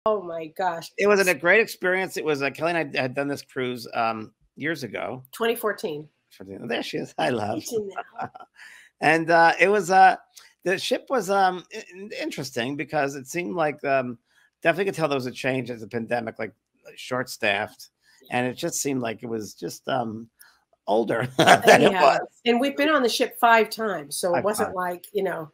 Oh my gosh. It was a great experience. It was Kellee and I had done this cruise years ago. 2014. There she is. Hi, love. Now. And it was the ship was interesting because it seemed like definitely could tell there was a change as the pandemic, like short staffed, and it just seemed like it was just older than it was. And we've been on the ship 5 times, so it wasn't like, you know.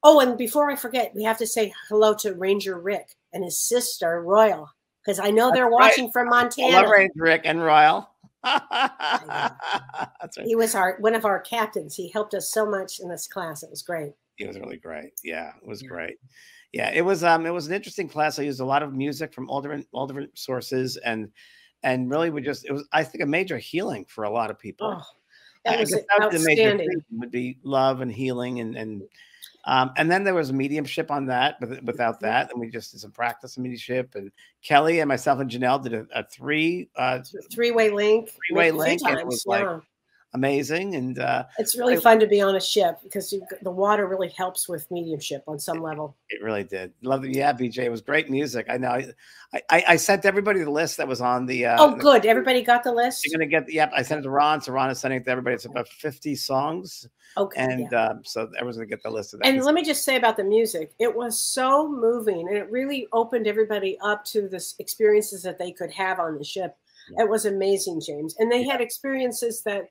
Oh, and before I forget, we have to say hello to Ranger Rick and his sister Royal, because I know they're watching from Montana. I love Ranger Rick and Royal. That's right. He was one of our captains. He helped us so much in this class. It was great. It was really great. Yeah, it was great. Yeah, it was an interesting class. I used a lot of music from all different sources, and really it was I think a major healing for a lot of people. Oh, that was outstanding. Would be love and healing and then there was mediumship on that, but without that, and we just did some practice of mediumship. And Kellee and myself and Janelle did a three-way link. And it was like amazing. And it's really fun to be on a ship because the water really helps with mediumship on some level. It really did. Love it. Yeah, BJ, it was great music. I know. I sent everybody the list that was on the. Oh, good. Everybody got the list. You're gonna get. Yep, I sent it to Ron. So Ron is sending it to everybody. It's about 50 songs. Okay. And so everyone's gonna get the list of that. And let me just say about the music, it was so moving, and it really opened everybody up to the experiences that they could have on the ship. Yeah. It was amazing, James. And they had experiences that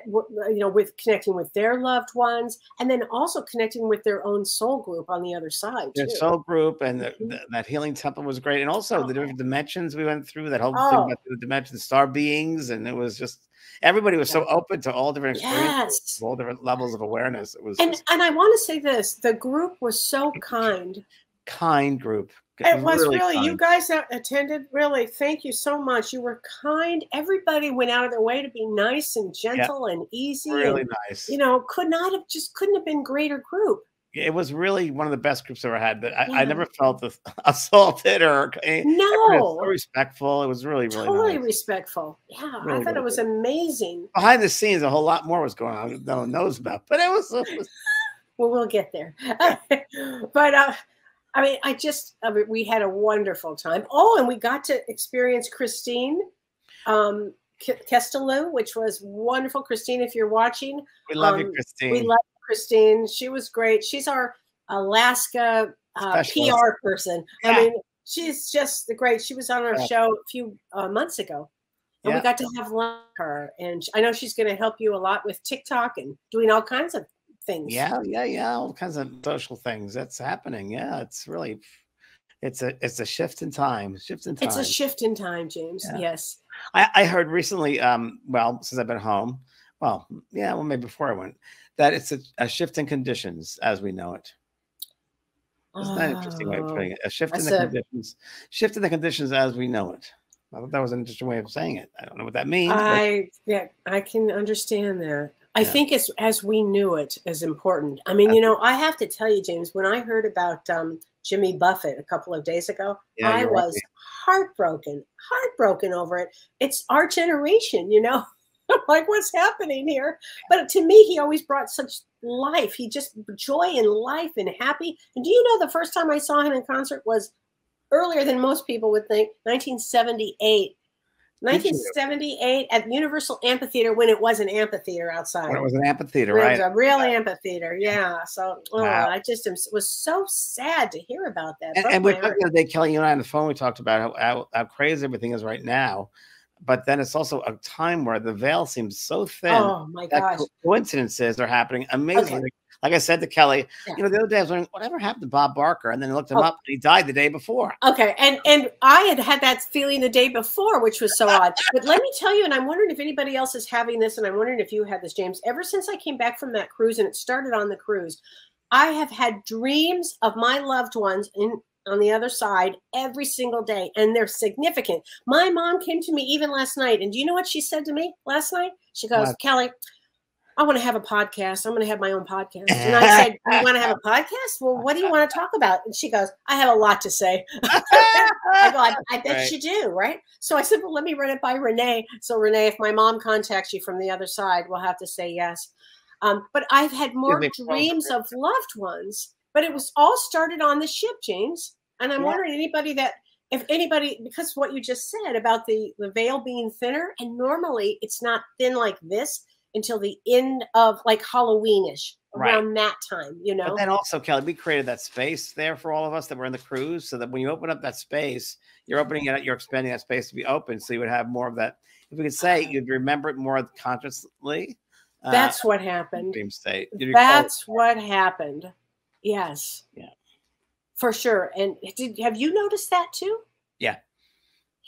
with connecting with their loved ones, and then also connecting with their own soul group on the other side. Their soul group and that healing temple was great, and also the different dimensions we went through. That whole thing about the dimensions, star beings, and it was just everybody was so open to all different experiences, all different levels of awareness. It was, and I want to say this: the group was so kind. Kind group. It was really you guys that attended. Really, thank you so much. You were kind. Everybody went out of their way to be nice and gentle and easy. Really nice. You know, couldn't have been greater group. It was really one of the best groups I've ever had. But I never felt assaulted or so respectful. It was really totally nice. Respectful. Yeah, I thought it was amazing. Behind the scenes, a whole lot more was going on. No one knows about, but it was. Well, we'll get there. But. I mean, we had a wonderful time. Oh, and we got to experience Christine Kestelou, which was wonderful. Christine, if you're watching. We love you, Christine. We love Christine. She was great. She's our Alaska PR person. Yeah. I mean, she's just great. She was on our show a few months ago. And we got to have lunch with her. And I know she's going to help you a lot with TikTok and doing all kinds of things. Yeah, all kinds of social things that's happening. Yeah, it's really, it's a shift in time. It's a shift in time, James. Yeah. Yes. I heard recently, since I've been home, maybe before I went, that it's a shift in conditions as we know it. Isn't that an interesting way of putting it? A shift in the conditions. Shift in the conditions as we know it. I thought that was an interesting way of saying it. I don't know what that means. I can understand that. I think it's as we knew it is important. I mean, I have to tell you, James, when I heard about Jimmy Buffett a couple of days ago, I was heartbroken over it. It's our generation, like what's happening here. But to me, he always brought such life. He just joy in life and happy. And do you know the first time I saw him in concert was earlier than most people would think, 1978. 1978 at Universal Amphitheater when it was an amphitheater outside. When it was an amphitheater, right? It was a real amphitheater, yeah. So I just was so sad to hear about that. And we talked the other day, Kellee, you and I on the phone, we talked about how crazy everything is right now. But then it's also a time where the veil seems so thin. Oh my gosh. Coincidences are happening amazingly. Okay. Like I said to Kellee, the other day I was wondering whatever happened to Bob Barker, and then I looked him up, and he died the day before. Okay, and I had that feeling the day before, which was so odd. But let me tell you, and I'm wondering if anybody else is having this, and I'm wondering if you had this, James. Ever since I came back from that cruise, and it started on the cruise, I have had dreams of my loved ones on the other side every single day, and they're significant. My mom came to me even last night, and do you know what she said to me last night? She goes, Kellee, I want to have a podcast. I'm going to have my own podcast. And I said, you want to have a podcast? Well, what do you want to talk about? And she goes, I have a lot to say. I go, I bet you do, right? So I said, well, let me run it by Renee. So Renee, if my mom contacts you from the other side, we'll have to say yes. But I've had more dreams of loved ones, but it was all started on the ship, James. And I'm wondering if anybody, because what you just said about the veil being thinner, and normally it's not thin like this until the end of like Halloweenish, around that time, you know. But then also, Kelly, we created that space there for all of us that were in the cruise, so that when you open up that space, you're opening it, you're expanding that space to be open, so you would have more of that. If we could say, you'd remember it more consciously. That's what happened. Dream state. That's what happened. Yes. Yeah. For sure. And have you noticed that too? Yeah.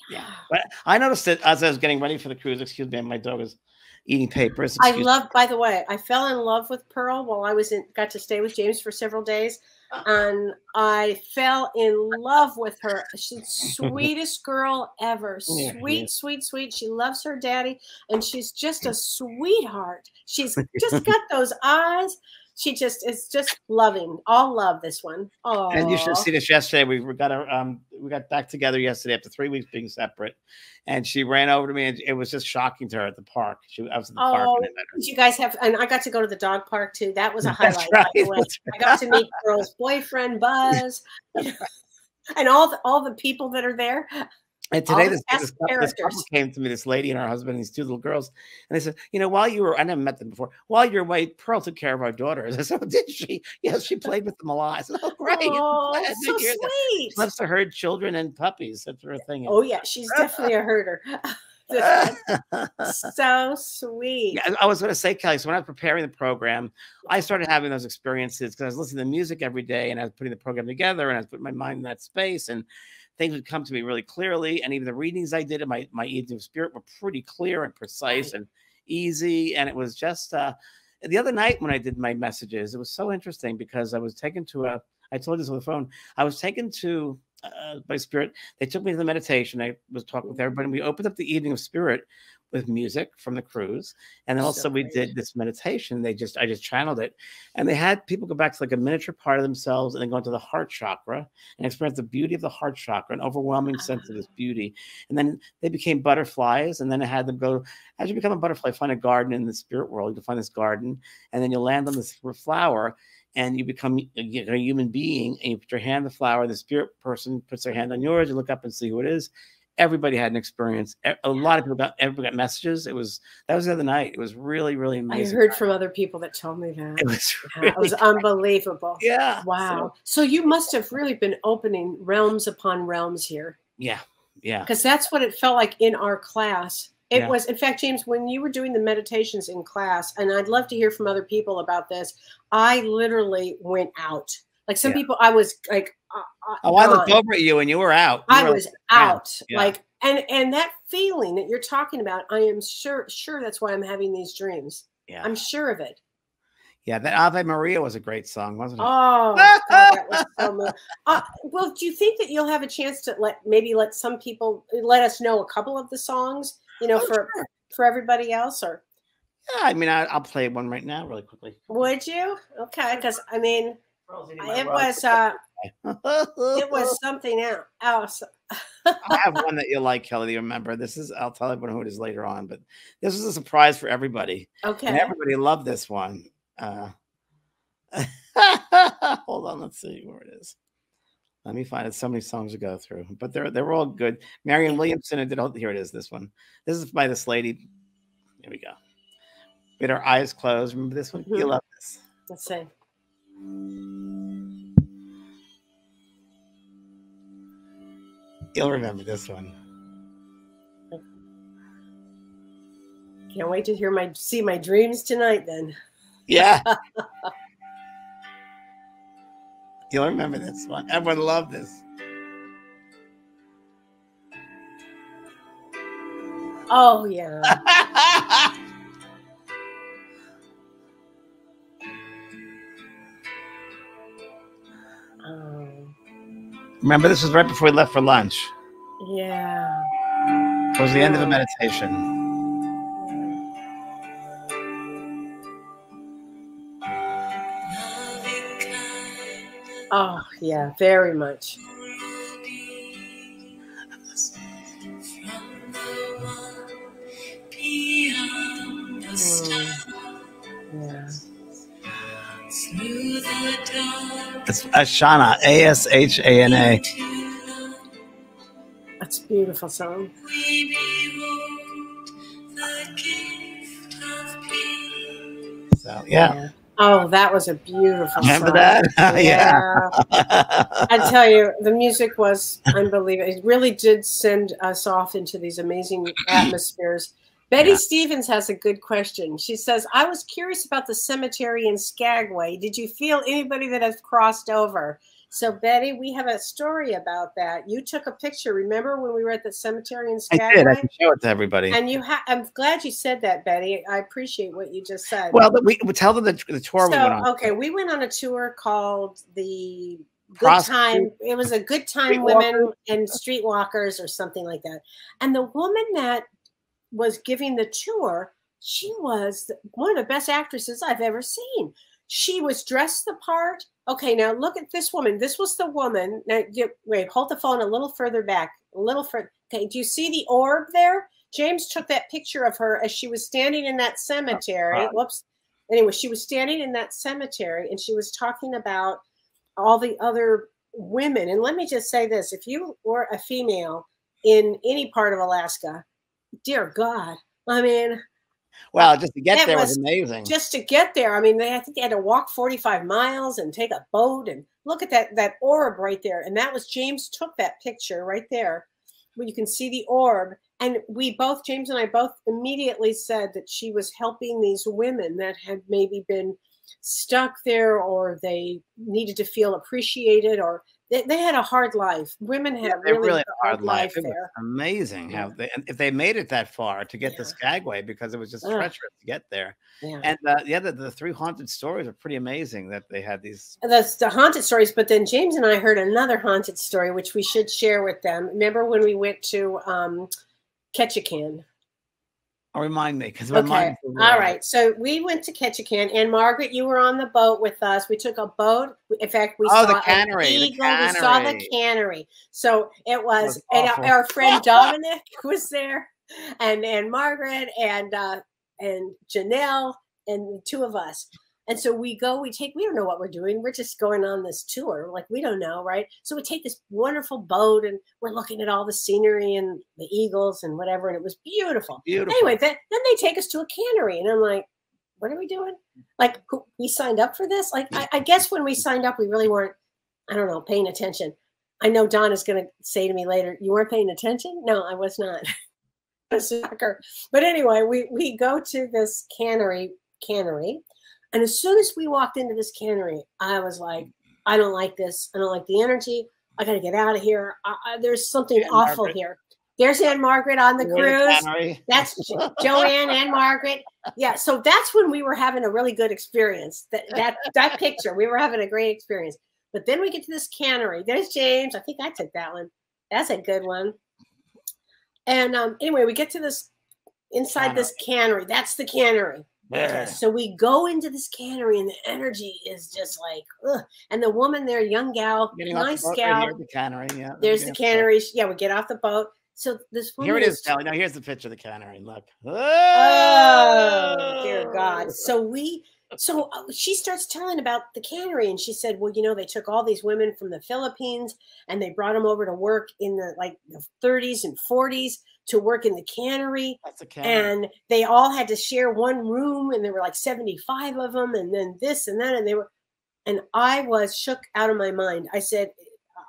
Yeah. But I noticed it as I was getting ready for the cruise. Excuse me, my dog is eating papers. By the way, I fell in love with Pearl while I got to stay with James for several days. And I fell in love with her. She's the sweetest girl ever. Sweet, sweet, sweet. She loves her daddy. And she's just a sweetheart. She's just got those eyes. She just is just loving. All love this one. Oh, and you should have seen this yesterday. We got back together yesterday after 3 weeks being separate, and she ran over to me, and it was just shocking to her at the park. I was at the park. And you guys have, and I got to go to the dog park too. That was a highlight. Right, by the way. I got to meet Pearl's boyfriend Buzz, and all the people that are there. And today, this couple came to me, this lady and her husband, and these 2 little girls. And they said, you know, while you were, I never met them before, while you were away, Pearl took care of our daughters. I said, oh, did she? Yes, she played with them a lot. I said, oh, great. Oh, so sweet. She loves to herd children and puppies. That's her thing. Oh, yeah. She's definitely a herder. So sweet. Yeah, I was going to say, Kelly, so when I was preparing the program, I started having those experiences because I was listening to music every day, and I was putting the program together, and I was putting my mind in that space, and things would come to me really clearly. And even the readings I did in my evening of spirit were pretty clear and precise and easy. And it was just the other night when I did my messages, it was so interesting because I was taken to I told you this on the phone, I was taken to by spirit. They took me to the meditation. I was talking with everybody, and we opened up the evening of spirit with music from the cruise. And then also we did this meditation. I just channeled it. And they had people go back to like a miniature part of themselves and then go into the heart chakra and experience the beauty of the heart chakra, an overwhelming sense of this beauty. And then they became butterflies. And then I had them go, as you become a butterfly, find a garden in the spirit world. You find this garden, and then you land on this flower, and you become a human being, and you put your hand on the flower. The spirit person puts their hand on yours. You look up and see who it is. Everybody had an experience. A lot of people everybody got messages. That was the other night. It was really, really amazing. I heard from other people that told me that. It was unbelievable. Yeah. Wow. So you must have really been opening realms upon realms here. Yeah. Yeah. Because that's what it felt like in our class. It was, in fact, James, when you were doing the meditations in class, and I'd love to hear from other people about this, I literally went out. Like some people, I was like, I looked over at you and you were out. I was out. Like, and that feeling that you're talking about, I am sure that's why I'm having these dreams. Yeah. I'm sure of it. Yeah, that Ave Maria was a great song, wasn't it? Oh, God, that was so moving. Well, do you think that you'll have a chance to let some people let us know a couple of the songs, you know, for everybody else? Or yeah, I mean, I'll play one right now really quickly. Would you? Okay, because I mean, it was something else. I have one that you'll like, Kelly. You remember? I'll tell everyone who it is later on, but this is a surprise for everybody. Okay. And everybody loved this one. Hold on, let's see where it is. Let me find it. So many songs to go through, but they're all good. Marianne Williamson here it is. This one. This is by this lady. Here we go. With our eyes closed. Remember this one? You love this. Let's see. You'll remember this one. Can't wait to see my dreams tonight then. Yeah. You'll remember this one. Everyone loved this. Oh, yeah. Remember, this was right before we left for lunch. Yeah. It was the end of a meditation. Oh, yeah, very much. Yeah. It's Ashana, Ashana. That's a beautiful song. We behold the gift of peace. So yeah. Oh, that was a beautiful Remember song. that? Yeah. I tell you, the music was unbelievable. It really did send us off into these amazing atmospheres. Betty Stevens has a good question. She says, I was curious about the cemetery in Skagway. Did you feel anybody that has crossed over? So, Betty, we have a story about that. You took a picture. Remember when we were at the cemetery in Skagway? I did. I can show it to everybody. And I'm glad you said that, Betty. I appreciate what you just said. Well, we tell them the tour we went on. Okay, we went on a tour called the Good Time. It was a Good Time Women and Streetwalkers or something like that. And the woman that was giving the tour, she was one of the best actresses I've ever seen. She was dressed the part. Okay, now look at this woman. This was the woman. Now, wait, hold the phone a little further back. A little further. Okay, do you see the orb there? James took that picture of her as she was standing in that cemetery. Whoops. Anyway, she was standing in that cemetery and she was talking about all the other women. And let me just say this. If you were a female in any part of Alaska, dear God, I mean, well, just to get there was amazing. Just to get there. I mean, I think they had to walk 45 miles and take a boat and look at that orb right there. And that was, James took that picture right there where you can see the orb. And we both, James and I both immediately said that she was helping these women that had maybe been stuck there or they needed to feel appreciated or they had a hard life. Women had a really hard life there. Was amazing how they, and if they made it that far to get to Skagway, because it was just treacherous to get there. And the 3 haunted stories are pretty amazing that they had these. That's the haunted stories. But then James and I heard another haunted story, which we should share with them. Remember when we went to Ketchikan? Oh, remind me, because all right. So we went to Ketchikan, and Margaret, you were on the boat with us. We took a boat. In fact, we saw the cannery. An eagle. We saw the cannery. So it was, and our friend Dominic was there, and Margaret and Janelle and the 2 of us. And so we don't know what we're doing. We're just going on this tour. Like, we don't know, right? So we take this wonderful boat and we're looking at all the scenery and the eagles and whatever. And it was beautiful. Anyway, then they take us to a cannery. And I'm like, what are we doing? Like, we signed up for this? Like, I guess when we signed up, we really weren't, I don't know, paying attention. I know Don is going to say to me later, you weren't paying attention? No, I was not. A sucker. But anyway, we go to this cannery. And as soon as we walked into this cannery, I was like, I don't like this. I don't like the energy. I got to get out of here. There's something awful here. There's Anne Margaret on the cruise. That's Joanne and Margaret. Yeah. So that's when we were having a really good experience. That picture, we were having a great experience. But then we get to this cannery. There's James. I think I took that one. That's a good one. And anyway, we get to this inside this cannery. That's the cannery. Okay, so we go into this cannery and the energy is just like, ugh. And the woman there, young gal, nice gal. There's the cannery, There's the cannery. Yeah, we get off the boat. So this woman here it is, Kellee. Now here's the picture of the cannery. Look. Oh, dear God. So she starts telling about the cannery, and she said, well, they took all these women from the Philippines and they brought them over to work in the 30s and 40s to work in the cannery. That's a cannery. And they all had to share one room, and there were like 75 of them, and then this and that, and I was shook out of my mind. I said,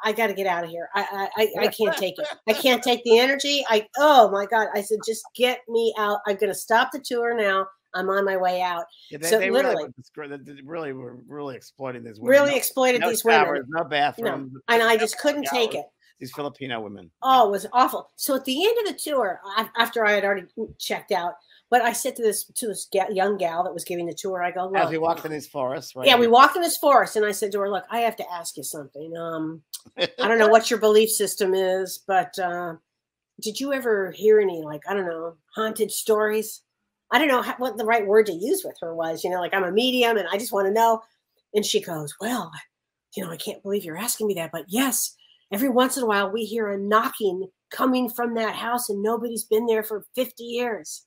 I got to get out of here. I can't take it. I can't take the energy. Oh my God. I said, just get me out. I'm going to stop the tour now. I'm on my way out. Yeah, they literally were really exploiting these women. Really exploited these women. No bathroom. No. And I just couldn't take it. These Filipino women. Oh, it was awful. So at the end of the tour, after I had already checked out, but I said to this young gal that was giving the tour, I go, look. As we walked in this forest, right? Yeah, we walked in this forest, and I said to her, look, I have to ask you something. I don't know what your belief system is, but did you ever hear any, haunted stories? I don't know what the right word to use with her was, I'm a medium and I just want to know. And she goes, well, I can't believe you're asking me that, but yes, every once in a while we hear a knocking coming from that house and nobody's been there for 50 years.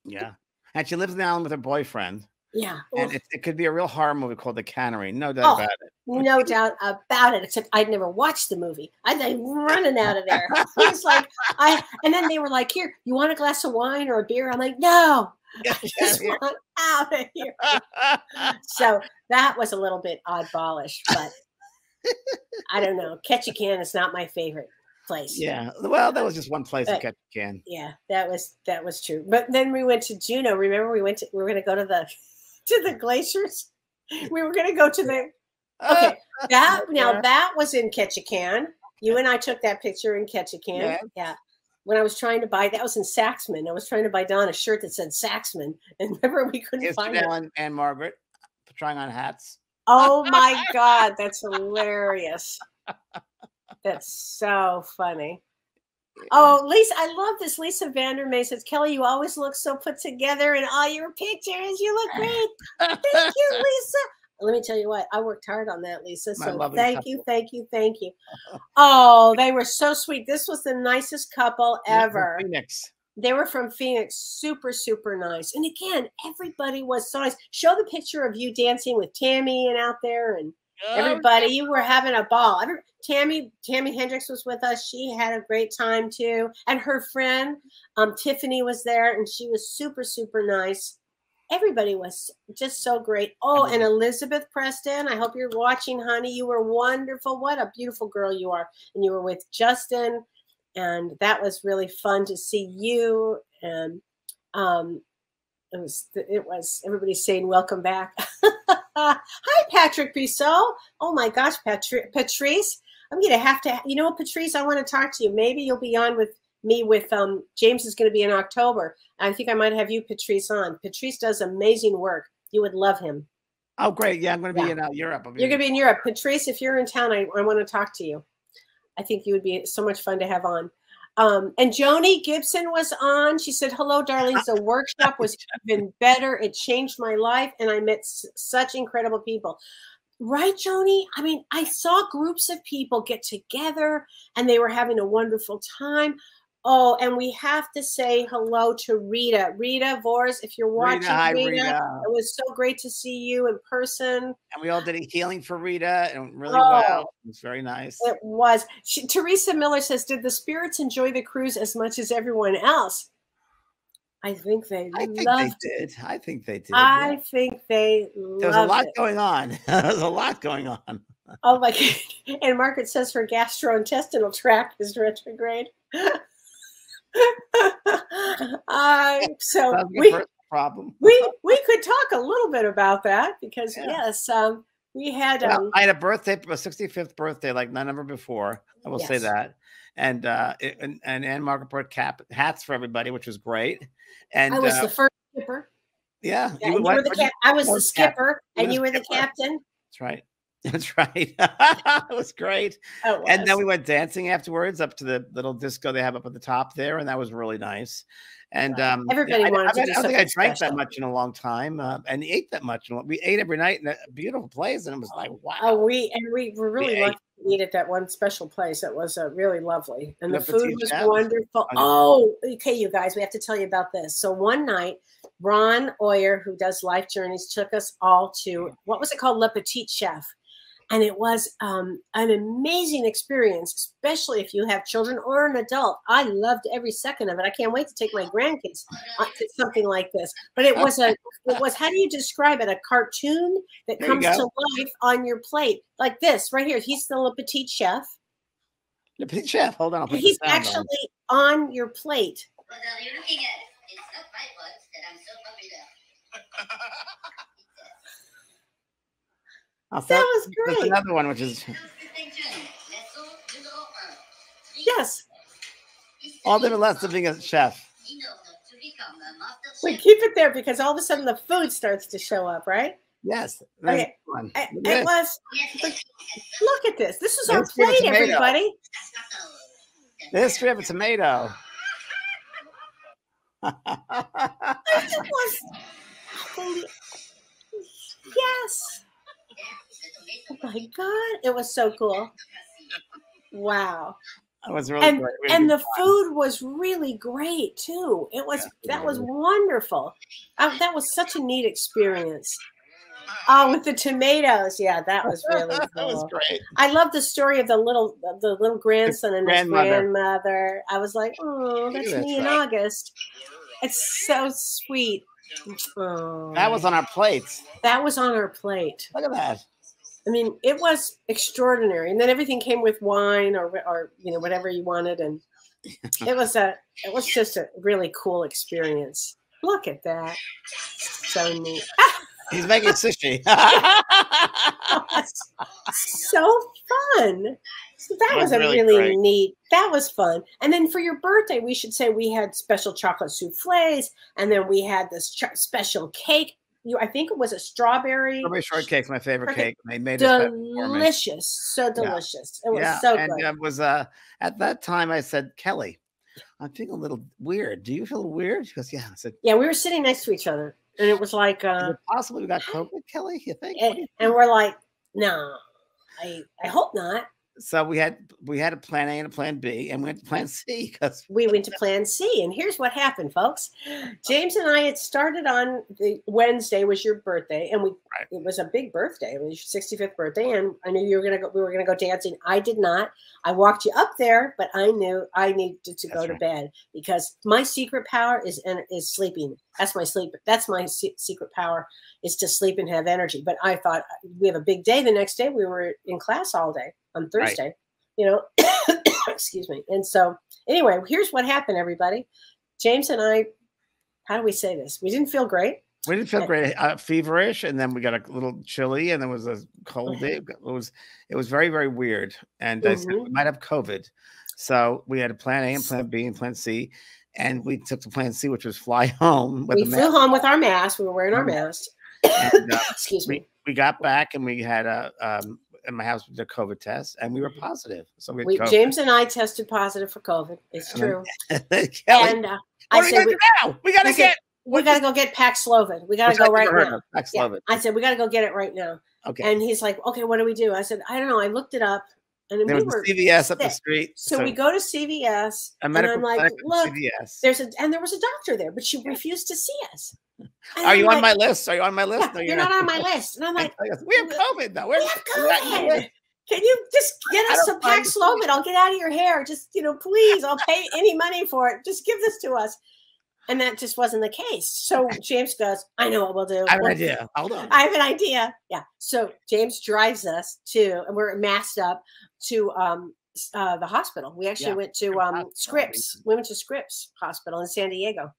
Yeah. And she lives in the island with her boyfriend. Yeah. And Oof. it could be a real horror movie called The Cannery. No doubt about it. No doubt about it. Except I'd never watched the movie. I'd like running out of there. It was like and then they were like, "Here, you want a glass of wine or a beer?" I'm like, "No, I just want out of here." So that was a little bit oddballish, but I don't know. Ketchikan is not my favorite place. Yeah. Well, that was just one place in Ketchikan. Yeah, that was true. But then we went to Juneau. Remember, we were going to go to the glaciers. We were going to go to the. Okay, that was in Ketchikan. You and I took that picture in Ketchikan. Yeah. When I was trying to buy, that was in Saxman. I was trying to buy Dawn a shirt that said Saxman, and remember we couldn't find it. And Margaret trying on hats. Oh my God, that's hilarious. That's so funny. Oh, Lisa, I love this. Lisa Vandermeer says, Kellee, you always look so put together in all your pictures. You look great. Thank you, Lisa. Let me tell you what, I worked hard on that, Lisa. So thank you. Oh, they were so sweet. This was the nicest couple ever. Phoenix. They were from Phoenix. Super, super nice. And again, everybody was so nice. Show the picture of you dancing with Tammy and out there and everybody. You were having a ball. Tammy Hendricks was with us. She had a great time too. And her friend, Tiffany, was there, and she was super, super nice. Everybody was just so great. Oh, and Elizabeth Preston, I hope you're watching, honey. You were wonderful. What a beautiful girl you are. And you were with Justin, and that was really fun to see you. And it was everybody saying welcome back. Hi, Patrick Bissot. Oh my gosh, Patrice. I'm gonna have to, Patrice, I want to talk to you. Maybe you'll be on with me with James is going to be in October. I think I might have you, Patrice, on. Patrice does amazing work. You would love him. Oh, great. Yeah, I'm going to be in Europe. You're going to be in Europe. Patrice, if you're in town, I want to talk to you. I think you would be so much fun to have on. And Joni Gibson was on. She said, hello, darlings. The workshop was even better. It changed my life, and I met such incredible people. Right, Joni? I mean, I saw groups of people get together, and they were having a wonderful time. Oh, and we have to say hello to Rita. Rita Vors, if you're watching, Rita, it was so great to see you in person. And we all did a healing for Rita, and really well. It was very nice. It was. Teresa Miller says, did the spirits enjoy the cruise as much as everyone else? I think they did. I think they did. I think they loved it. There was a lot going on. There's a lot going on. Oh, my God. And Margaret says her gastrointestinal tract is retrograde. So we could talk a little bit about that because yes, we had I had a birthday, a 65th birthday like none ever before. I will say that, and Anne Margaret brought hats for everybody, which was great. And I was the first skipper. Yeah, I was the skipper, and you were the captain. That's right. That's right. It was great. Oh, and then we went dancing afterwards up to the little disco they have up at the top there, and that was really nice. And everybody wanted to do something. I don't think I drank that much in a long time, and ate that much. We ate every night in a beautiful place, and it was like, wow. Oh, we were really lucky to eat at that one special place. That was really lovely, and the food was wonderful. Oh, okay, you guys, we have to tell you about this. So one night, Ron Oyer, who does Life Journeys, took us all to what was it called, Le Petit Chef. And it was an amazing experience, especially if you have children or an adult. I loved every second of it. I can't wait to take my grandkids to something like this. But it was how do you describe it? A cartoon that comes to life on your plate like this right here. He's the Le Petit Chef. Le Petit Chef. Hold on. He's actually on your plate. Well, you're looking at it. It's not my fault that I'm so popular. That was great. There's another one, which is yes. All different lessons of being a chef. Wait, keep it there because all of a sudden the food starts to show up, right? Yes. Okay. It was. Look at this. This is our plate, everybody. The history of a tomato. Yes. Oh my God, it was so cool. Wow. It was really great. And the food was really great too. It was that was wonderful. That was such a neat experience. Oh, with the tomatoes, yeah, that was really cool. That was great. I love the story of the little grandson and his grandmother. I was like, oh, that's me in August. It's so sweet. Oh. That was on our plates. That was on our plate. Look at that. I mean, it was extraordinary, and then everything came with wine or you know, whatever you wanted, and it was just a really cool experience. Look at that, so neat. He's making sushi. So fun. So that was a really neat. That was fun. And then for your birthday, we should say we had special chocolate souffles, and then we had this special cake. I think it was a strawberry shortcake's my favorite cake. They made delicious, so delicious. It was so good. And it was at that time I said, Kelly, I'm feeling a little weird. Do you feel weird? She goes, yeah. I said, yeah. We were sitting next to each other, and it was like, is it possible we got COVID, Kelly? You think? And we're like, no, I hope not. So we had a plan A and a plan B, and we went to plan C because we went to plan C. And here's what happened, folks. James and I had started on the Wednesday was your birthday, and it was a big birthday. It was your 65th birthday, and I knew you were gonna go. We were gonna go dancing. I did not. I walked you up there, but I knew I needed to go to bed because my secret power is sleeping. That's my sleep. That's my secret power is to sleep and have energy. But I thought we have a big day the next day. We were in class all day on Thursday, you know, excuse me. And so anyway, here's what happened, everybody. James and I, how do we say this? We didn't feel great. We didn't feel great, feverish, and then we got a little chilly, and there was a cold day. It was very, very weird. And I said we might have COVID. So we had a plan A and plan B and plan C. And we took the plan C, which was fly home. We flew home with our mask. We were wearing our masks. And, excuse me. We got back and we had in my house with the COVID test, and we were positive. So James and I tested positive for COVID. It's true. Kelly, and I said, we got to go get Paxlovid. We got to go right now. Paxlovid. I said we got to go get it right now. Okay. And he's like, okay, what do we do? I said, I don't know. I looked it up. And there was a CVS up the street. So we go to CVS, and I'm like, look, there was a doctor there, but she refused to see us. Are you on my list? Are you on my list? No, you're not on my list. And I'm like, we have COVID though. We have COVID. Can you just get us some Paxlovid? I'll get out of your hair. Just, you know, please, I'll pay any money for it. Just give this to us. And that just wasn't the case. So James goes, I know what we'll do. I have an idea. Hold on. I have an idea. Yeah. So James drives us and we're masked up to the hospital. We actually went to Scripps. We went to Scripps Hospital in San Diego.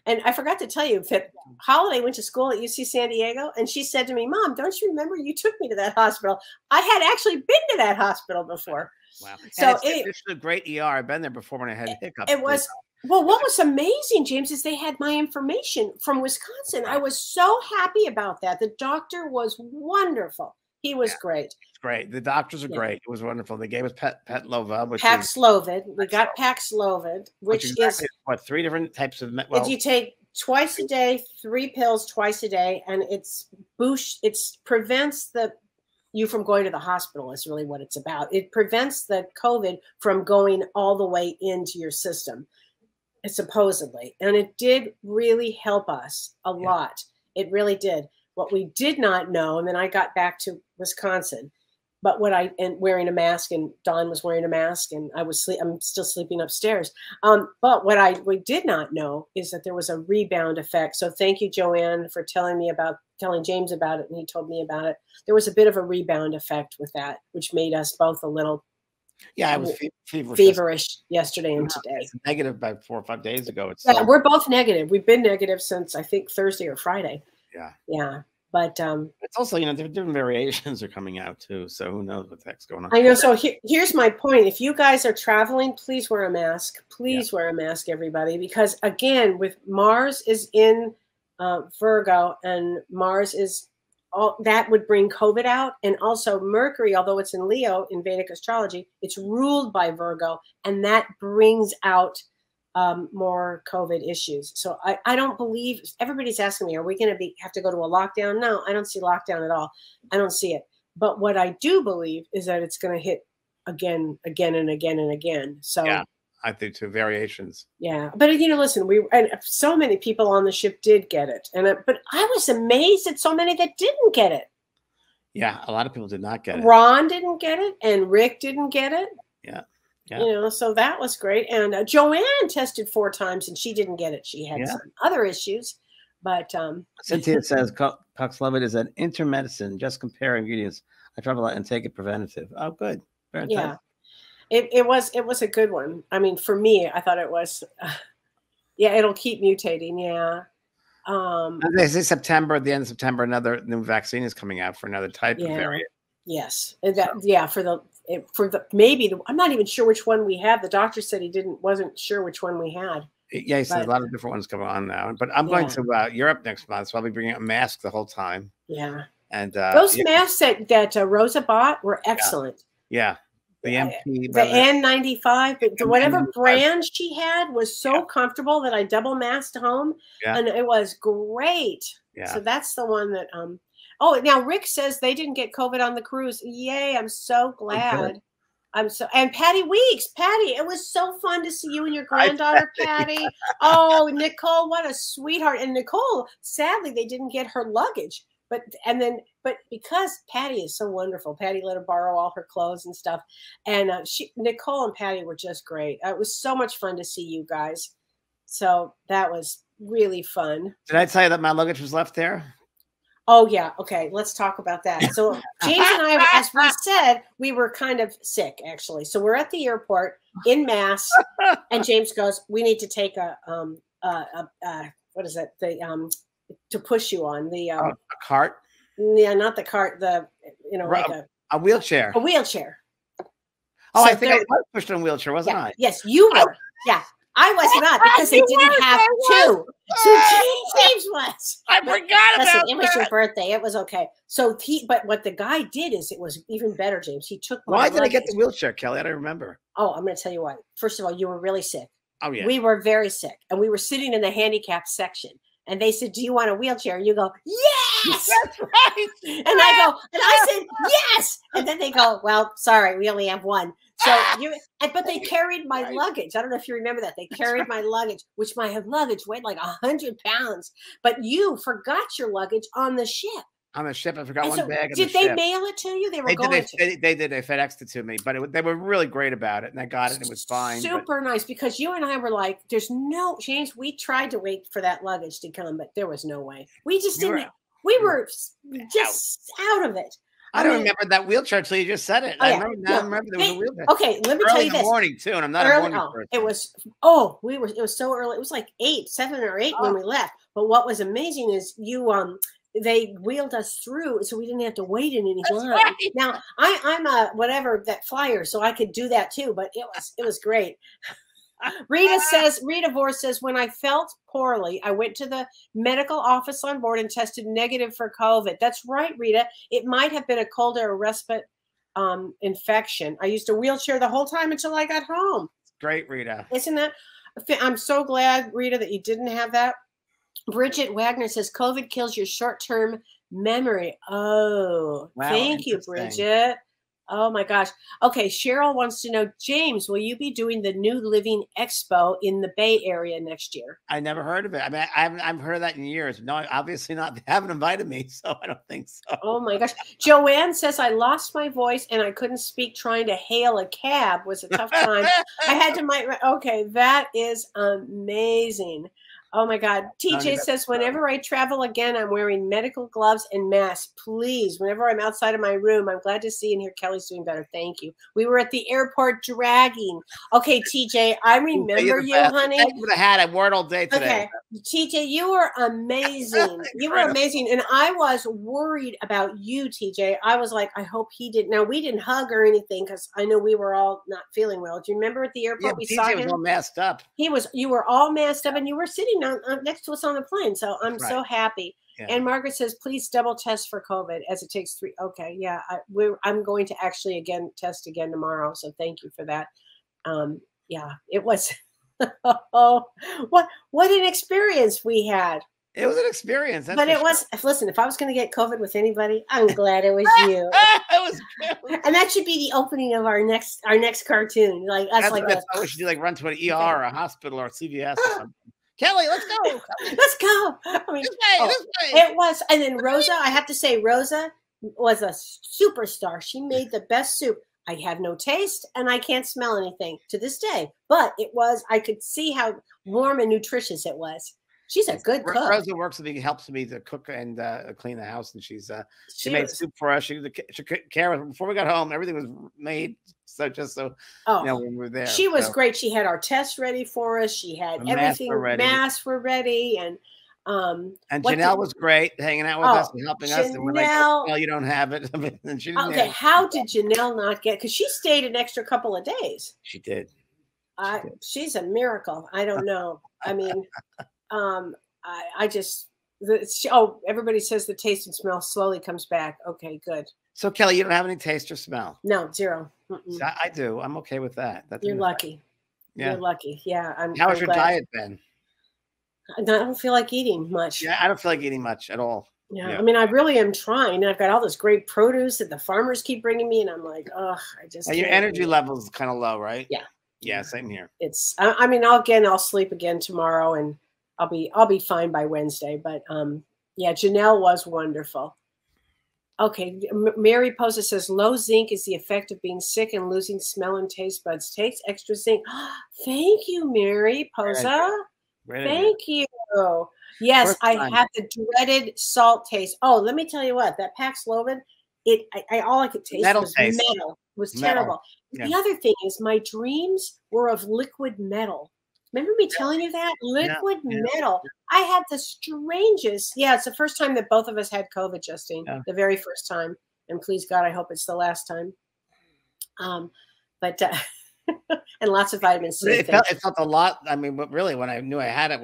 And I forgot to tell you that Holiday went to school at UC San Diego, and she said to me, Mom, don't you remember you took me to that hospital? I had actually been to that hospital before. Wow. So it's a great ER. I've been there before when I had hiccups. It was. Well, what was amazing, James, is they had my information from Wisconsin. I was so happy about that. The doctor was wonderful. He was great. Great. The doctors are great. It was wonderful. They gave us Paxlovid. We got Paxlovid, which is what, 3 different types of. Well, you take twice a day, 3 pills twice a day, and it prevents you from going to the hospital. Is really what it's about. It prevents the COVID from going all the way into your system. Supposedly, and it did really help us a lot. It really did. What we did not know, and then I got back to Wisconsin, but wearing a mask, and Dawn was wearing a mask, and I'm still sleeping upstairs. But what we did not know is that there was a rebound effect. So thank you, Joanne, for telling James about it, and he told me about it. There was a bit of a rebound effect with that, which made us both a little. Yeah, I was feverish yesterday and today. It's negative by 4 or 5 days ago. We're both negative. We've been negative since I think Thursday or Friday. Yeah. But it's also, different variations are coming out too. So who knows what the heck's going on? I know. So here's my point. If you guys are traveling, please wear a mask. Please wear a mask, everybody, because again, with Mars is in Virgo, and Mars is. That would bring COVID out. And also Mercury, although it's in Leo in Vedic astrology, it's ruled by Virgo, and that brings out more COVID issues. So I don't believe, everybody's asking me, are we going to have to go to a lockdown? No, I don't see lockdown at all. I don't see it. But what I do believe is that it's going to hit again, and again. So yeah, I think too. Variations. yeah, but listen, and so many people on the ship did get it, but I was amazed at so many that didn't get it. Yeah, a lot of people did not get it. Ron didn't get it, and Rick didn't get it. Yeah. So that was great. And Joanne tested 4 times, and she didn't get it. She had some other issues, but Cynthia says Paxlovid is an intermedicine. Just compare ingredients. I travel and take it preventative. Oh, good. Yeah, it was a good one. I mean, for me, I thought it was. Yeah, it'll keep mutating. Yeah. They say September, at the end of September, another new vaccine is coming out for another type of variant. Yes. Maybe I'm not even sure which one we had. The doctor said wasn't sure which one we had. Yeah, he said a lot of different ones going on now. But I'm going to Europe next month, so I'll be bringing a mask the whole time. Yeah. And those masks that Rosa bought were excellent. Yeah. The MP, the N95, but whatever brand she had was so comfortable that I double masked home, and it was great. Yeah. So that's the one that. Oh, now Rick says they didn't get COVID on the cruise. Yay! I'm so glad. And Patty Weeks, Patty, it was so fun to see you and your granddaughter, Patty. Oh, Nicole, what a sweetheart! And Nicole, sadly, they didn't get her luggage. But because Patty is so wonderful, Patty let her borrow all her clothes and stuff. And Nicole and Patty were just great. It was so much fun to see you guys. So that was really fun. Did I tell you that my luggage was left there? Oh, yeah. Okay. Let's talk about that. So James and I, as we said, we were kind of sick, actually. So we're at the airport in mass. And James goes, we need to take what is it? To push you on a cart. Yeah, not the cart. Like a wheelchair. A wheelchair. Oh, so I think I was pushed on a wheelchair, wasn't I? Yes, you were. Yeah, I was not because they didn't have 2. So James was. I forgot about it. Was your birthday. It was okay. So but what the guy did is it was even better, James. He took my Why did I get the wheelchair, Kelly? I don't remember. Oh, I'm going to tell you what. First of all, you were really sick. Oh yeah. We were very sick, and we were sitting in the handicapped section. And they said, do you want a wheelchair? And you go, yes! That's right. And I said, yes! And then they go, well, sorry, we only have 1. So but they carried my luggage. I don't know if you remember that. They carried my luggage, which my luggage weighed like 100 pounds. But you forgot your luggage on the ship. On the ship, I forgot one bag. Did they mail it to you? They did. They FedExed it to me, but they were really great about it, and I got it. And it was fine. Super nice, because you and I were like, "There's no James." We tried to wait for that luggage to come, but there was no way. We just didn't. We were just out of it. I don't remember that wheelchair until you just said it. I remember there was a wheelchair. Okay, let me tell you this. Early in the morning too, and I'm not a morning person. It was. Oh, it was so early. It was like 7 or 8 when we left. But what was amazing is they wheeled us through, so we didn't have to wait in any line. Right. Now I'm a whatever that flyer, so I could do that too. But it was great. Rita Vore says, when I felt poorly, I went to the medical office on board and tested negative for COVID. That's right, Rita. It might have been a cold or a respite infection. I used a wheelchair the whole time until I got home. Great, Rita. Isn't that? I'm so glad, Rita, that you didn't have that. Bridget Wagner says, COVID kills your short-term memory. Oh, wow, thank you, Bridget. Oh, my gosh. Okay, Cheryl wants to know, James, will you be doing the New Living Expo in the Bay Area next year? I never heard of it. I mean, I've heard of that in years. No, obviously not. They haven't invited me, so I don't think so. Oh, my gosh. Joanne says, I lost my voice and I couldn't speak. Trying to hail a cab was a tough time. I had to okay, that is amazing. Oh, my God. TJ says, whenever I travel again, I'm wearing medical gloves and masks. Please, whenever I'm outside of my room, I'm glad to see and hear Kelly's doing better. Thank you. We were at the airport dragging. Okay, TJ, I remember you, honey. Thank you for the hat. I wore it all day today. Okay. TJ, you were amazing. You were amazing. And I was worried about you, TJ. I was like, I hope he didn't. Now, we didn't hug or anything because I know we were all not feeling well. Do you remember at the airport we saw him? TJ was all masked up. You were all masked up and you were sitting next to us on the plane. So I'm so happy. Yeah. And Margaret says, please double test for COVID as it takes 3. Okay. Yeah. I'm going to actually test again tomorrow. So thank you for that. Yeah, it was, what an experience we had. It was an experience. That's But for it sure. was, listen, if I was going to get COVID with anybody, I'm glad it was you. It was And that should be the opening of our next cartoon. Like us, that's like what I this. thought we should do, like run to an ER or a hospital or CVS or something. Kellee, let's go. Let's go. I mean, This way, this way. it was. And then Rosa, I have to say, Rosa was a superstar. She made the best soup. I have no taste and I can't smell anything to this day. But it was, I could see how warm and nutritious it was. She's a good cook. Rosa works with me, helps me to cook and clean the house, and she made soup for us. She care before we got home. Everything was made, so when we were there. She was great. She had our tests ready for us. She had everything. Masks were ready, and Janelle was great, hanging out with us and helping us. And we're like, oh, well, you don't have it. And she didn't okay, how did Janelle not get? Because she stayed an extra couple of days. She did. She's a miracle. I don't know. I mean. Everybody says the taste and smell slowly comes back. Okay, good. So Kellee, you don't have any taste or smell? No, zero. So I do. I'm okay with that. You're lucky. Yeah. You're lucky. Yeah. How has your diet been? I don't feel like eating much. Yeah, I don't feel like eating much at all. Yeah. I mean, I really am trying. I've got all this great produce that the farmers keep bringing me, and I'm like, oh, I just. Your energy level is kind of low, right? Yeah. Yeah, same here. It's. I mean, I'll sleep again tomorrow, and I'll be fine by Wednesday. But yeah, Janelle was wonderful. Okay, Mary Posa says low zinc is the effect of being sick and losing smell and taste buds. Takes extra zinc. Thank you, Mary Posa. Thank you. Yes, I had the dreaded salt taste. Oh, let me tell you what, that Paxlovid, all I could taste was metal. It was terrible. Yeah. The other thing is my dreams were of liquid metal. Remember me telling you that? Liquid metal. I had the strangest. Yeah, it's the first time that both of us had COVID, Justine. Yeah. The very first time. And please God, I hope it's the last time. And lots of vitamin C. It felt a lot. I mean, but really, when I knew I had it,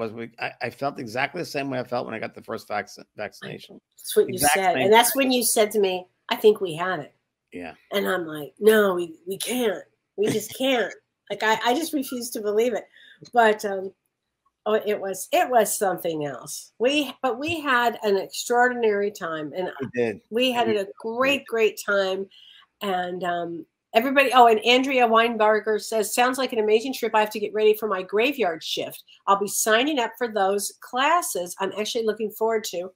I felt exactly the same way I felt when I got the first vaccination. That's what you said. And that's when you said to me, I think we had it. Yeah. And I'm like, no, we can't. We just can't. Like, I just refuse to believe it. But it was something else. We had an extraordinary time, and we had a great time. And everybody. Oh, and Andrea Weinberger says, sounds like an amazing trip. I have to get ready for my graveyard shift. I'll be signing up for those classes. I'm actually looking forward to.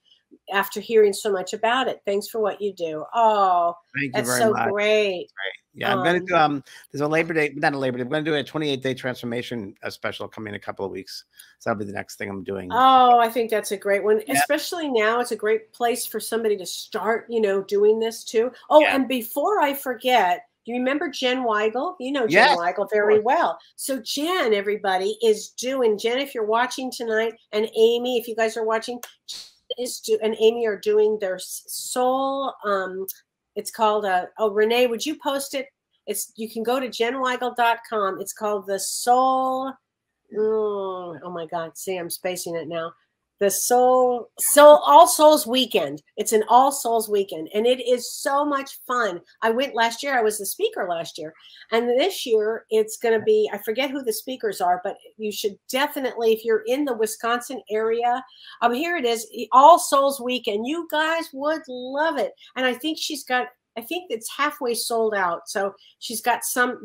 After hearing so much about it. Thanks for what you do. Oh, that's so great. Right. Yeah, I'm going to do, there's a Labor Day, not a Labor Day. I'm going to do a 28-day transformation special coming in a couple of weeks. So that'll be the next thing I'm doing. Oh, I think that's a great one. Yeah. Especially now, it's a great place for somebody to start, doing this too. Oh, and before I forget, do you remember Jen Weigel? You know Jen Weigel very well. So Jen, everybody, is doing, Jen, if you're watching tonight, and Amy, if you guys are watching, and Amy are doing their soul. It's called Renee, would you post it? You can go to jenweigel.com. It's called the Soul. Oh my God, see, I'm spacing it now. The Soul All Souls Weekend. It's an All Souls Weekend, and it is so much fun. I went last year. I was the speaker last year, and this year it's going to be, I forget who the speakers are, but you should definitely, if you're in the Wisconsin area, here it is, All Souls Weekend. You guys would love it, and I think I think it's halfway sold out. So they've got some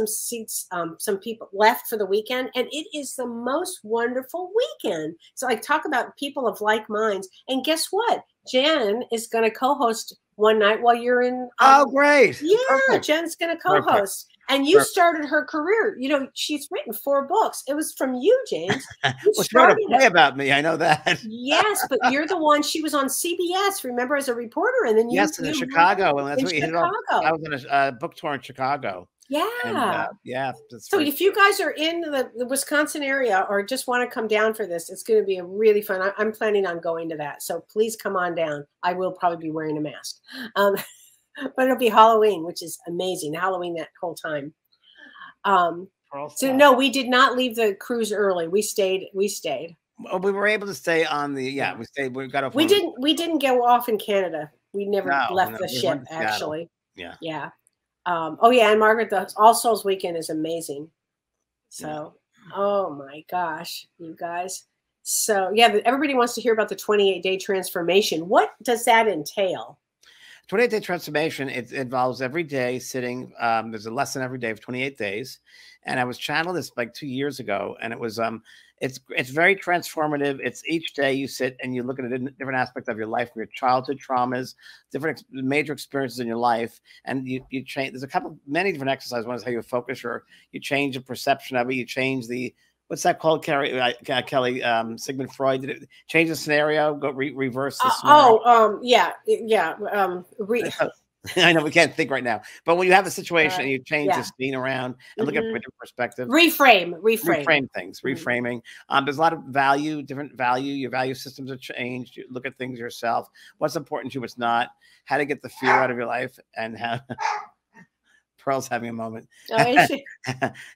seats, some people left for the weekend, and it is the most wonderful weekend. So I talk about people of like minds. And guess what? Jen is going to co-host one night while you're in. Oh, great. Yeah, perfect. Jen's going to co-host. Perfect. And you started her career. She's written 4 books. It was from you, James. Well, she wrote a play about me. I know that. Yes, but you're the one. She was on CBS, remember, as a reporter, and then in Chicago. And that's what you hit off. I was on a book tour in Chicago. Yeah. And, so if you guys are in the Wisconsin area or just want to come down for this, it's going to be a really fun. I'm planning on going to that. So please come on down. I will probably be wearing a mask. But it'll be Halloween, which is amazing. Halloween that whole time. So no, we did not leave the cruise early. We stayed. Well, we were able to stay on the. Yeah, we stayed. We got off. We didn't go off in Canada. We never left the ship. Actually. Yeah. Yeah. Oh yeah, and Margaret, the All Souls Weekend is amazing. So, oh my gosh, you guys. So yeah, everybody wants to hear about the 28-day transformation. What does that entail? 28-day transformation, it involves every day sitting. There's a lesson every day of 28 days. And I was channeled this like 2 years ago. And it was it's very transformative. It's each day you sit and you look at a different aspect of your life, from your childhood traumas, different major experiences in your life. And you change. There's many different exercises. One is how you focus, or you change the perception of it. You change the, what's that called, Kellee? Sigmund Freud, did it change the scenario? Go reverse the scenario. I know we can't think right now, but when you have a situation and you change the scene around and look at from a different perspective, reframe things, reframing. There's a lot of different value. Your value systems are changed. You look at things yourself. What's important to you? What's not? How to get the fear out of your life, and how. Pearl's having a moment. Oh,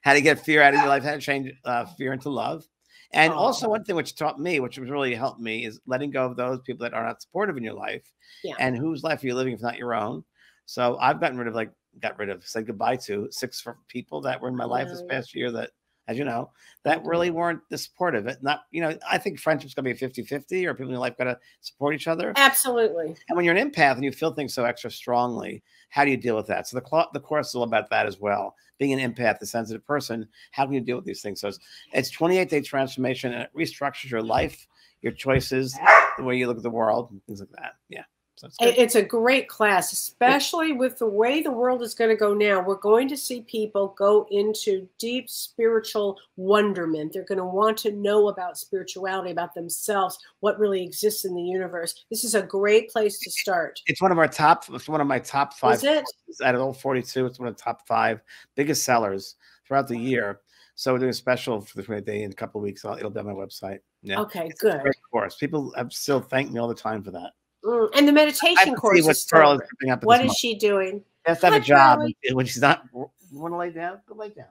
how to get fear out of your life, how to change fear into love. And also one thing which taught me, which was really helped me, is letting go of those people that are not supportive in your life. And whose life are you living if not your own? So I've said goodbye to 6 people that were in my life this past year that, as you know, that really weren't the supportive. I think friendship's going to be a 50-50, or people in your life got to support each other. Absolutely. And when you're an empath and you feel things so extra strongly, how do you deal with that? So the course is all about that as well. Being an empath, a sensitive person, how can you deal with these things? So it's 28-day transformation, and it restructures your life, your choices, the way you look at the world, and things like that. Yeah. So it's a great class, especially with the way the world is going to go now. We're going to see people go into deep spiritual wonderment. They're going to want to know about spirituality, about themselves, what really exists in the universe. This is a great place to start. It's one of my top 5. Is it? Out of all 42, it's one of the top 5 biggest sellers throughout the year. So we're doing a special for the 28th day in a couple of weeks. It'll be on my website. Yeah. Okay, good. Of course, people have still thanked me all the time for that. And the meditation course is still, what is she doing? She has to have a job when she's not. You want to lay down? Go lay down.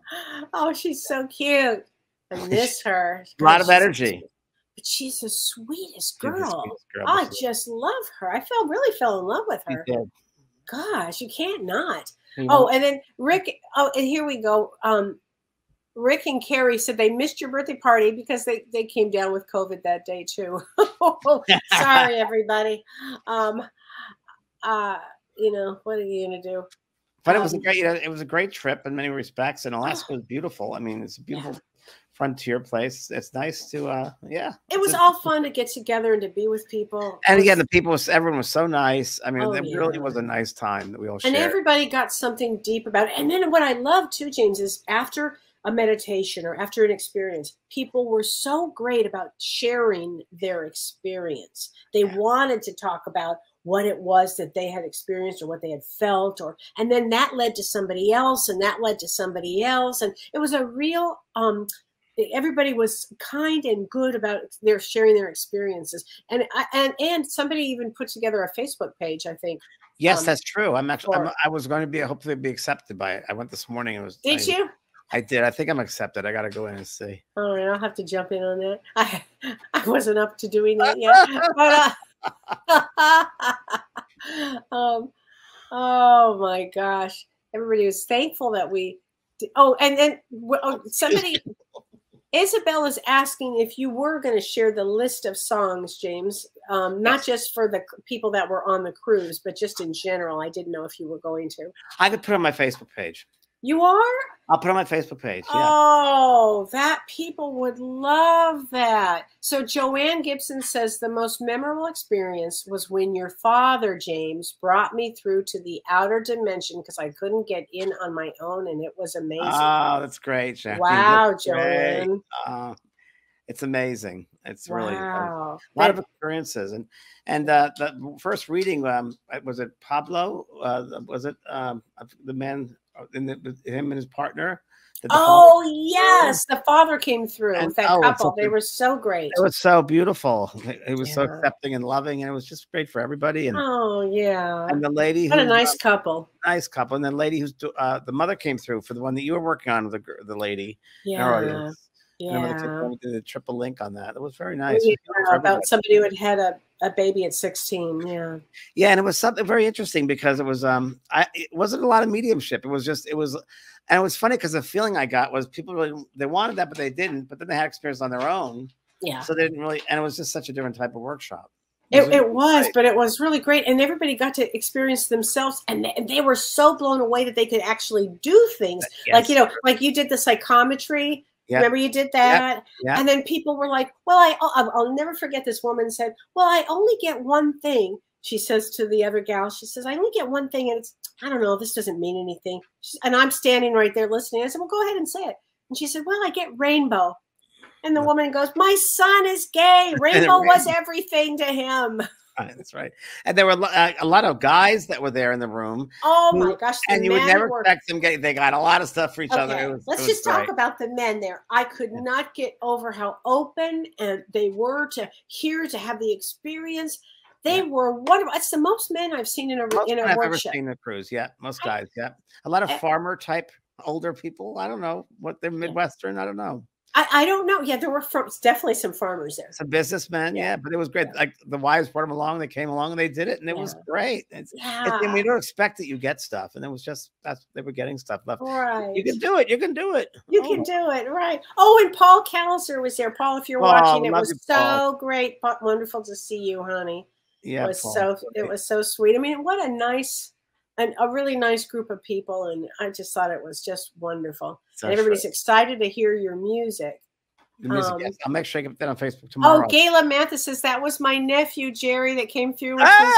Oh, she's so cute. I miss her. A lot of energy. But she's the sweetest girl. I just love her. I really fell in love with her. Gosh, you can't not. Oh, and then Rick. Oh, and here we go. Rick and Carrie said they missed your birthday party because they came down with COVID that day too. Sorry, everybody. What are you gonna do? But it was a great trip in many respects, and Alaska was beautiful. I mean, it's a beautiful frontier place. It's nice to It was all fun to get together and to be with people. And again, everyone was so nice. I mean, it really was a nice time that we all shared. And everybody got something deep about it. And then what I love too, James, is after a meditation or after an experience, people were so great about sharing their experience. They wanted to talk about what it was that they had experienced or what they had felt, and then that led to somebody else, and that led to somebody else. And it was a real, everybody was kind and good about their sharing their experiences. And somebody even put together a Facebook page, I think. Yes, that's true. I was going to hopefully be accepted by it. I went this morning. Did you? I did. I think I'm accepted. I got to go in and see. All right, I'll have to jump in on that. I wasn't up to doing that yet. But, oh my gosh! Everybody was thankful that we. And then somebody, Isabel is asking if you were going to share the list of songs, James, not just for the people that were on the cruise, but just in general. I didn't know if you were going to. I could put it on my Facebook page. You are? I'll put it on my Facebook page. Yeah. Oh, that people would love that. So Joanne Gibson says the most memorable experience was when your father, James, brought me through to the outer dimension because I couldn't get in on my own, and it was amazing. Oh, that's great, Jackie. Wow, Joanne. It's amazing. It's really a lot of experiences. And the first reading, was it Pablo? Was it the man? Him and his partner. Yes, the father came through. That couple, they were so great. It was so beautiful. It was so accepting and loving, and it was just great for everybody. And and the lady, what a nice couple. Nice couple, and then the lady who's the mother came through for the one that you were working on. The lady, Yeah. The triple link on that. It was very nice. About somebody who had a baby at 16. Yeah. Yeah. And it was something very interesting because it was, it wasn't a lot of mediumship. And it was funny because the feeling I got was people really, they wanted that, but they didn't, but then they had experience on their own. Yeah. So they didn't really, and it was just such a different type of workshop. It was, but it was really great. And everybody got to experience themselves. And they were so blown away that they could actually do things. Yes. Like, you know, like you did the psychometry. Yep. Remember you did that? Yep. Yep. And then people were like, well, I'll never forget this woman said, well, I only get one thing. She says to the other gal, she says, I only get one thing. And it's, I don't know, this doesn't mean anything. And I'm standing right there listening. I said, well, go ahead and say it. And she said, well, I get rainbow. And the woman goes, my son is gay. Rainbow was everything to him. That's right. And there were a lot of guys that were there in the room. Oh my gosh. And you would never expect them they got a lot of stuff for each other. Let's just talk about the men there. I could not get over how open and they were to hear, to have the experience. They were wonderful. It's the most men I've seen in a I've workshop. ever seen a cruise. Yeah. Most guys. Yeah. A lot of farmer type older people. I don't know what they're Midwestern. I don't know. I don't know. Yeah, there were definitely some farmers there. Some businessmen, but it was great. Like the wives brought them along, they came along and they did it, and it was great. And we don't expect that you get stuff, and it was just they were getting stuff left. Right. You can do it. You can do it. You can do it. Right. Oh, and Paul Calliser was there. Paul, if you're watching, it was so great. Wonderful to see you, honey. Yeah, it was so sweet. I mean, what a nice. And a really nice group of people, and I just thought it was just wonderful. And everybody's excited to hear your music. The music, yes. I'll make sure I get that on Facebook tomorrow. Oh, Gayla Mathis says that was my nephew Jerry that came through with his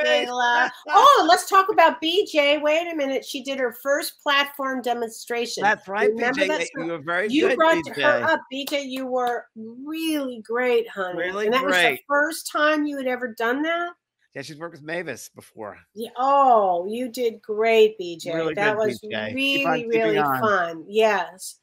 Gayla. Oh, let's talk about BJ. Wait a minute, she did her first platform demonstration. That's right, remember BJ. That you were very good. You brought BJ. her up, BJ. You were really great, honey. Really and that great. was the first time you had ever done that. Yeah, she's worked with Mavis before. Yeah. Oh, you did great, BJ. Really that good, was BJ. really fun. Yes.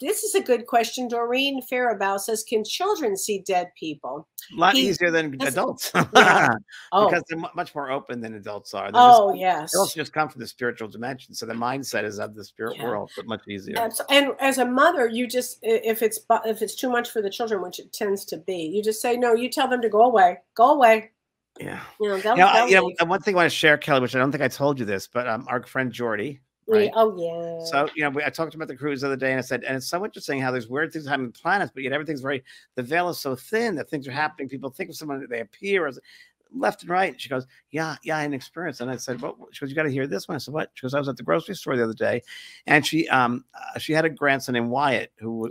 This is a good question. Doreen Faribault says, can children see dead people? A lot easier than adults. Yeah. Because they're much more open than adults are. Yes. They also just come from the spiritual dimension. So the mindset is of the spirit world, but much easier. And as a mother, you just, if it's too much for the children, which it tends to be, you just say, no, you tell them to go away. Go away. Yeah. One thing I want to share, Kelly, which I don't think I told you this, but our friend Jordy. Right? Oh, yeah. So, I talked about the cruise the other day and I said, and it's so interesting how there's weird things happening on planets, but yet everything's the veil is so thin that things are happening. People think of someone, they appear as left and right. She goes, yeah, I had an experience. And I said, well, she goes, you got to hear this one. I said, what? She goes, I was at the grocery store the other day and she had a grandson named Wyatt who,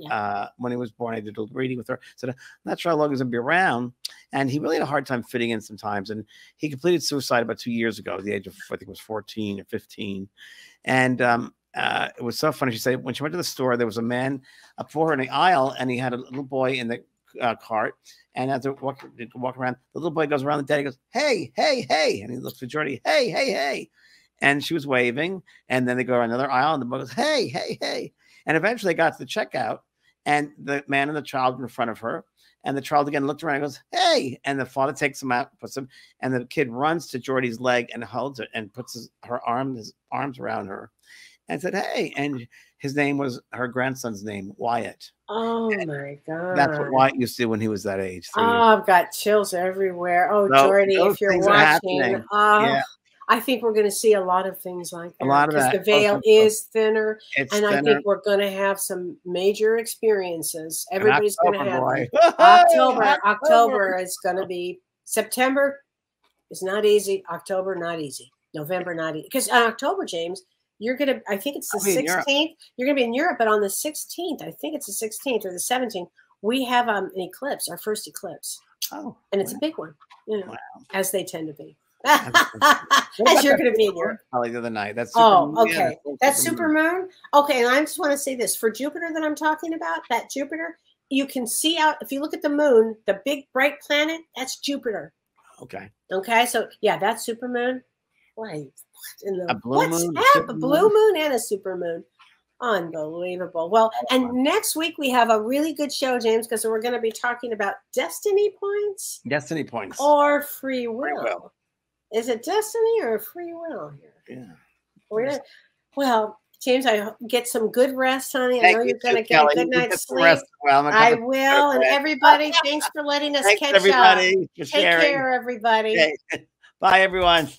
when he was born, I did a reading with her. Said, I'm not sure how long he's going to be around. And he really had a hard time fitting in sometimes. And he completed suicide about 2 years ago at the age of, I think it was 14 or 15. And it was so funny. She said when she went to the store, there was a man up for her in the aisle and he had a little boy in the cart. And as they walk around, the little boy goes around the daddy, goes, hey, hey, hey. And he looks at Jordy, hey, hey, hey. And she was waving. And then they go around another aisle and the boy goes, hey, hey, hey. And eventually they got to the checkout and the man and the child were in front of her. And the child again looked around and goes, hey. And the father takes him out, puts him, and the kid runs to Jordy's leg and holds it and puts his arms around her and said, hey. And his name was her grandson's name, Wyatt. Oh my God. That's what Wyatt used to do when he was that age. I've got chills everywhere. Oh, so Jordy, if you're watching, I think we're going to see a lot of things like that. A lot of that. Because the veil is thinner. And I think we're going to have some major experiences. Everybody's going to have October is going to be September is not easy. October, not easy. November, not easy. Because in October, James, you're going to, I think it's the 16th. You're going to be in Europe, but on the 16th, I think it's the 16th or the 17th, we have an eclipse, our first eclipse. Oh. And it's a big one, as they tend to be. As you're going to be in Europe. Probably the other night. That's okay. That's super moon. Okay, and I just want to say this for Jupiter that I'm talking about. That Jupiter, you can see out if you look at the moon, the big bright planet. That's Jupiter. Okay. Okay. So yeah, that's super moon. Wait, a blue moon, a blue moon, and a super moon. Unbelievable. Well, and next week we have a really good show, James, because we're going to be talking about destiny points. Destiny points. Or free will. Is it destiny or free will here? Yeah. Well, James, I get some good rest, honey. I know you're going to get a good night's sleep. I will. And everybody, thanks for letting us catch up. Everybody. Take care, everybody. Okay. Bye, everyone.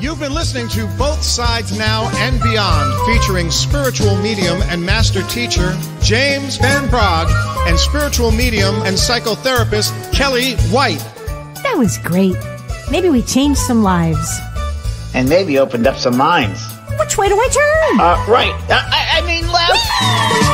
You've been listening to Both Sides Now and Beyond, featuring spiritual medium and master teacher James Van Praagh and spiritual medium and psychotherapist Kellee White. That was great. Maybe we changed some lives. And maybe opened up some minds. Which way do I turn? Right. I mean left.